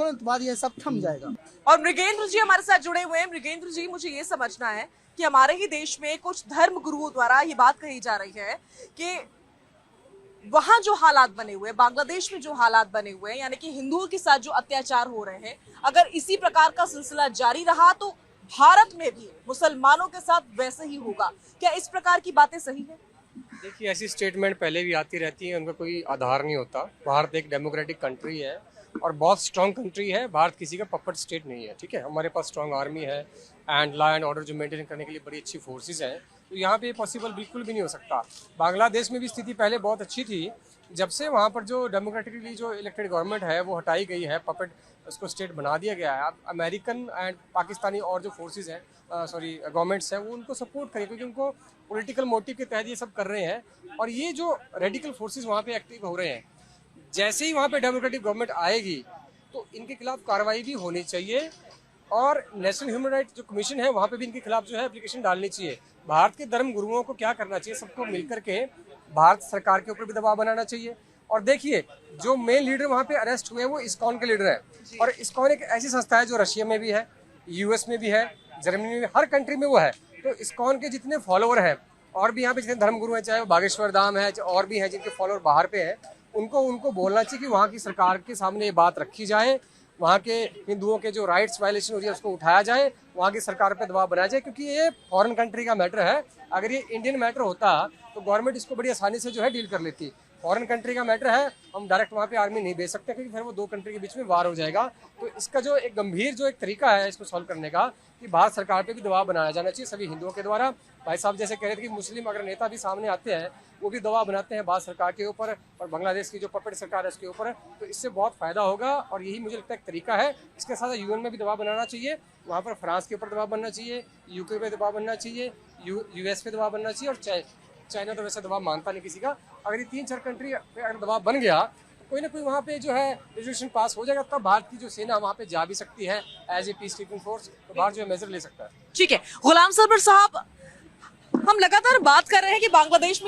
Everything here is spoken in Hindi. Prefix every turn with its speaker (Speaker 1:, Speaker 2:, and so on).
Speaker 1: तुरंत बाद ये सब थम जाएगा।
Speaker 2: और मृगेंद्र जी हमारे साथ जुड़े हुए हैं। मृगेंद्र जी, मुझे ये समझना है कि हमारे ही देश में कुछ धर्म गुरुओं द्वारा ये बात कही जा रही है कि वहां जो हालात बने हुए हैं, बांग्लादेश में जो हालात बने हुए हैं, यानी कि हिंदुओं के साथ जो अत्याचार हो रहे हैं, अगर इसी प्रकार का सिलसिला जारी रहा तो भारत में भी मुसलमानों के साथ वैसे ही होगा। क्या इस प्रकार की बातें सही है?
Speaker 3: देखिए, ऐसी स्टेटमेंट पहले भी आती रहती है, उनका कोई आधार नहीं होता। भारत एक डेमोक्रेटिक कंट्री है और बहुत स्ट्रांग कंट्री है। भारत किसी का पपेट स्टेट नहीं है, ठीक है। हमारे पास स्ट्रांग आर्मी है एंड लॉ एंड ऑर्डर जो मेंटेन करने के लिए बड़ी अच्छी फोर्सेस हैं, तो यहाँ पे पॉसिबल बिल्कुल भी नहीं हो सकता। बांग्लादेश में भी स्थिति पहले बहुत अच्छी थी। जब से वहाँ पर जो डेमोक्रेटिकली जो इलेक्टेड गवर्नमेंट है वो हटाई गई है, पपेट उसको स्टेट बना दिया गया है। अब अमेरिकन एंड पाकिस्तानी और जो फोर्सेस हैं, गवर्नमेंट्स हैं, वो उनको सपोर्ट करें, क्योंकि उनको पॉलिटिकल मोटिव के तहत ये सब कर रहे हैं। और ये जो रेडिकल फोर्सेस वहाँ पे एक्टिव हो रहे हैं, जैसे ही वहाँ पे डेमोक्रेटिक गवर्नमेंट आएगी तो इनके खिलाफ कार्रवाई भी होनी चाहिए और नेशनल ह्यूमन राइट्स जो कमीशन है वहाँ पे भी इनके खिलाफ जो है एप्लीकेशन डालनी चाहिए। भारत के धर्म गुरुओं को क्या करना चाहिए, सबको मिलकर के भारत सरकार के ऊपर भी दबाव बनाना चाहिए। और देखिए, जो मेन लीडर वहाँ पे अरेस्ट हुए हैं वो इस्कॉन के लीडर हैं, और इस्कॉन एक ऐसी संस्था है जो रशिया में भी है, यूएस में भी है, जर्मनी में भी, हर कंट्री में वो है। तो इस्कॉन के जितने फॉलोअर हैं और भी यहाँ पे जितने धर्मगुरु हैं, चाहे वो बागेश्वर धाम है और भी हैं जिनके फॉलोअर बाहर पे हैं, उनको बोलना चाहिए कि वहाँ की सरकार के सामने ये बात रखी जाए, वहाँ के हिंदुओं के जो राइट्स वायलेशन हो रही है उसको उठाया जाए, वहाँ की सरकार पे दबाव बनाया जाए, क्योंकि ये फॉरेन कंट्री का मैटर है। अगर ये इंडियन मैटर होता तो गवर्नमेंट इसको बड़ी आसानी से जो है डील कर लेती। फॉरेन कंट्री का मैटर है, हम डायरेक्ट वहाँ पे आर्मी नहीं भेज सकते, क्योंकि फिर वो दो कंट्री के बीच में वार हो जाएगा। तो इसका जो एक गंभीर जो एक तरीका है इसको सॉल्व करने का, कि भारत सरकार पे भी दबाव बनाया जाना चाहिए सभी हिंदुओं के द्वारा। भाई साहब जैसे कह रहे थे कि मुस्लिम अगर नेता भी सामने आते हैं वो भी दबाव बनाते हैं भारत सरकार के ऊपर और बांग्लादेश की जो पपेट सरकार है उसके ऊपर, तो इससे बहुत फायदा होगा। और यही मुझे लगता है एक तरीका है। इसके साथ यूएन में भी दबाव बनाना चाहिए, वहाँ पर फ्रांस के ऊपर दबाव बनना चाहिए, यूके पे दबाव बनना चाहिए, यूएस पे दबाव बनना चाहिए, और चाइना तो वैसे दबाव मानता नहीं किसी का। अगर ये 3-4 कंट्री पे अगर दबाव बन गया तो कोई ना कोई वहाँ पे जो है रेजोल्यूशन पास हो जाएगा, तब भारत की जो सेना वहाँ पे जा भी सकती है as a peace keeping force, तो भारत जो है मेजर ले सकता है।
Speaker 2: ठीक है गुलाम सरवर साहब, हम लगातार बात कर रहे हैं कि बांग्लादेश में